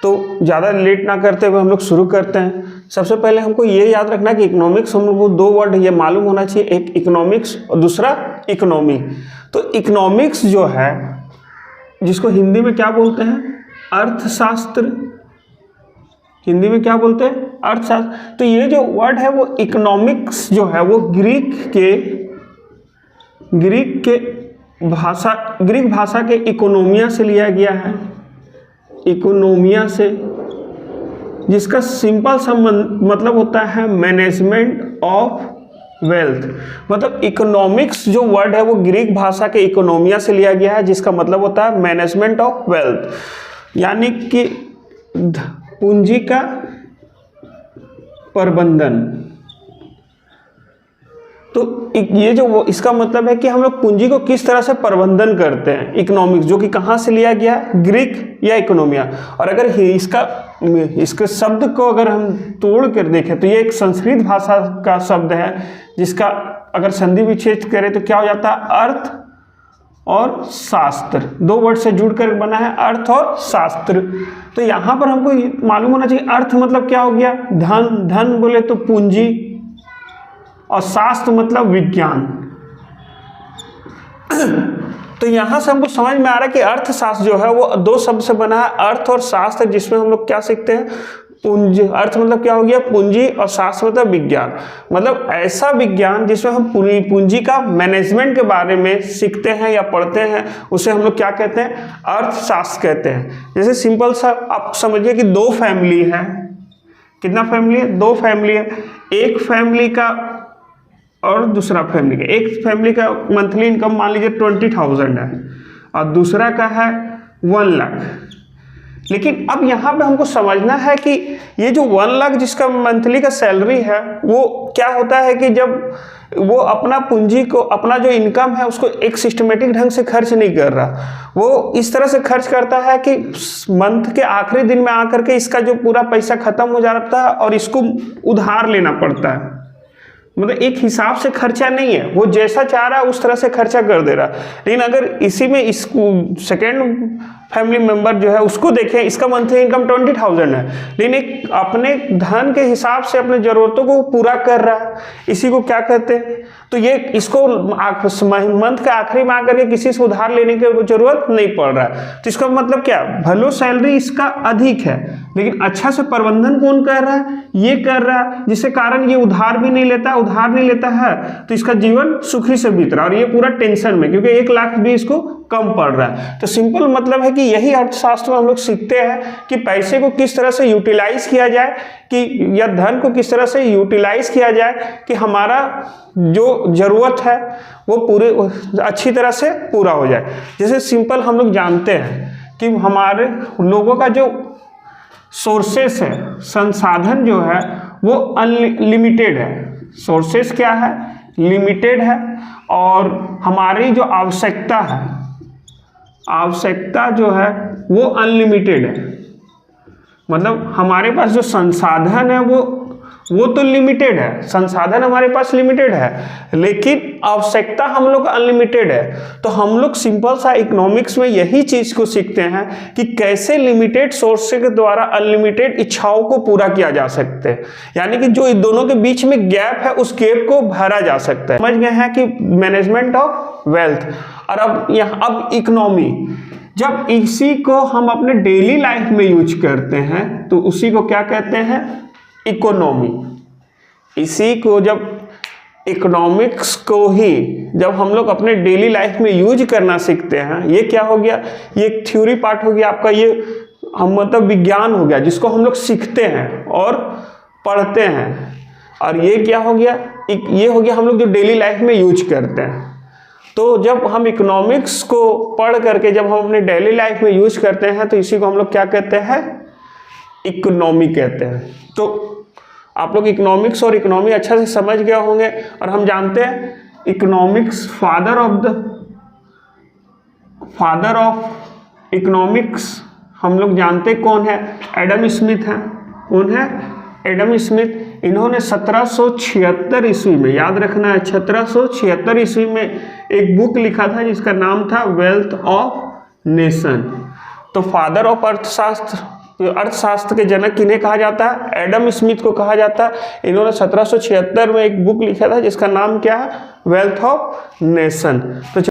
तो ज़्यादा लेट ना करते हुए हम लोग शुरू करते हैं। सबसे पहले हमको ये याद रखना कि इकोनॉमिक्स, हम लोग को दो वर्ड ये मालूम होना चाहिए, एक इकोनॉमिक्स और दूसरा इकोनॉमी। तो इकोनॉमिक्स जो है, जिसको हिंदी में क्या बोलते हैं, अर्थशास्त्र, हिंदी में क्या बोलते हैं, अर्थशास्त्र। तो ये जो वर्ड है वो इकोनॉमिक्स जो है वो ग्रीक भाषा के इकोनोमिया से लिया गया है, इकोनोमिया से, जिसका सिंपल सा मतलब होता है मैनेजमेंट ऑफ वेल्थ। मतलब इकोनॉमिक्स जो वर्ड है वो ग्रीक भाषा के इकोनोमिया से लिया गया है, जिसका मतलब होता है मैनेजमेंट ऑफ वेल्थ, यानी कि पूंजी का प्रबंधन। तो ये जो इसका मतलब है कि हम लोग पूंजी को किस तरह से प्रबंधन करते हैं, इकोनॉमिक्स, जो कि कहाँ से लिया गया, ग्रीक या इकोनोमिया। और अगर इसके शब्द को अगर हम तोड़ कर देखें तो ये एक संस्कृत भाषा का शब्द है, जिसका अगर संधि विच्छेद करें तो क्या हो जाता है, अर्थ और शास्त्र, दो वर्ड से जुड़कर बना है, अर्थ और शास्त्र। तो यहाँ पर हमको मालूम होना चाहिए अर्थ मतलब क्या हो गया, धन, धन बोले तो पूंजी, और शास्त्र मतलब विज्ञान। तो यहाँ से हमको समझ में आ रहा है कि अर्थशास्त्र जो है वो दो शब्द से बना है, अर्थ और शास्त्र, जिसमें हम लोग क्या सीखते हैं, पूंजी। अर्थ मतलब क्या हो गया, पूंजी, और शास्त्र मतलब विज्ञान, मतलब ऐसा विज्ञान जिसमें हम पूरी पूंजी का मैनेजमेंट के बारे में सीखते हैं या पढ़ते हैं, उसे हम लोग क्या कहते हैं, अर्थशास्त्र कहते हैं। जैसे सिंपल सा आप समझिए कि दो फैमिली है, कितना फैमिली है, दो फैमिली है, एक फैमिली का और दूसरा फैमिली का, एक फैमिली का मंथली इनकम मान लीजिए 20,000 है और दूसरा का है 1 लाख। लेकिन अब यहाँ पे हमको समझना है कि ये जो 1 लाख जिसका मंथली का सैलरी है, वो क्या होता है कि जब वो अपना पूंजी को, अपना जो इनकम है उसको एक सिस्टमेटिक ढंग से खर्च नहीं कर रहा, वो इस तरह से खर्च करता है कि मंथ के आखिरी दिन में आकर के इसका जो पूरा पैसा खत्म हो जाता है और इसको उधार लेना पड़ता है। मतलब एक हिसाब से खर्चा नहीं है, वो जैसा चाह रहा है उस तरह से खर्चा कर दे रहा है। लेकिन अगर इसी में इसको सेकेंड फैमिली मेंबर जो है उसको देखें, इसका मंथली इनकम 20,000 है, लेकिन एक अपने धन के हिसाब से अपने ज़रूरतों को पूरा कर रहा है, इसी को क्या कहते हैं। तो ये इसको मंथ के आखिरी में आकर के किसी से उधार लेने की जरूरत नहीं पड़ रहा है। तो इसका मतलब क्या, भलो सैलरी इसका अधिक है, लेकिन अच्छा से प्रबंधन कौन कर रहा है, ये कर रहा है, जिसके कारण ये उधार भी नहीं लेता, उधार नहीं लेता है तो इसका जीवन सुखी से बीत रहा है, और ये पूरा टेंशन में, क्योंकि 1 लाख भी इसको कम पड़ रहा है। तो सिंपल मतलब है कि यही अर्थशास्त्र में हम लोग सीखते हैं कि पैसे को किस तरह से यूटिलाइज किया जाए, कि या धन को किस तरह से यूटिलाइज किया जाए कि हमारा जो जरूरत है वो पूरे अच्छी तरह से पूरा हो जाए। जैसे सिंपल हम लोग जानते हैं कि हमारे लोगों का जो सोर्सेस है, संसाधन जो है वो अनलिमिटेड है, सोर्सेस क्या है, लिमिटेड है, और हमारी जो आवश्यकता है, आवश्यकता जो है वो अनलिमिटेड है। मतलब हमारे पास जो संसाधन है वो तो लिमिटेड है, संसाधन हमारे पास लिमिटेड है, लेकिन आवश्यकता हम लोग अनलिमिटेड है। तो हम लोग सिंपल सा इकोनॉमिक्स में यही चीज को सीखते हैं कि कैसे लिमिटेड सोर्स के द्वारा अनलिमिटेड इच्छाओं को पूरा किया जा सकता है, यानी कि जो इन दोनों के बीच में गैप है उस गैप को भरा जा सकता है। समझ गए हैं कि मैनेजमेंट ऑफ वेल्थ। और अब इकोनॉमी, जब इसी को हम अपने डेली लाइफ में यूज करते हैं तो उसी को क्या कहते हैं, इकोनॉमी। इसी को जब इकोनॉमिक्स को ही जब हम लोग अपने डेली लाइफ में यूज करना सीखते हैं, ये क्या हो गया, ये एक थ्योरी पार्ट हो गया आपका, ये हम मतलब विज्ञान हो गया जिसको हम लोग सीखते हैं और पढ़ते हैं। और ये क्या हो गया, ये हो गया हम लोग जो डेली लाइफ में यूज करते हैं। तो जब हम इकोनॉमिक्स को पढ़ करके जब हम अपने डेली लाइफ में यूज करते हैं तो इसी को हम लोग क्या कहते हैं, इकोनॉमी कहते हैं। तो आप लोग इकोनॉमिक्स और इकोनॉमी अच्छा से समझ गए होंगे। और हम जानते हैं इकोनॉमिक्स, फादर ऑफ इकोनॉमिक्स हम लोग जानते कौन है, एडम स्मिथ है। कौन है, एडम स्मिथ। इन्होंने 1776 ईस्वी में, याद रखना है 1776 ईस्वी में एक बुक लिखा था जिसका नाम था वेल्थ ऑफ नेशन। तो फादर ऑफ अर्थशास्त्र तो अर्थशास्त्र के जनक किन्हें कहा जाता है? एडम स्मिथ को कहा जाता है। इन्होंने 1776 में एक बुक लिखा था जिसका नाम क्या है? Wealth of nation. तो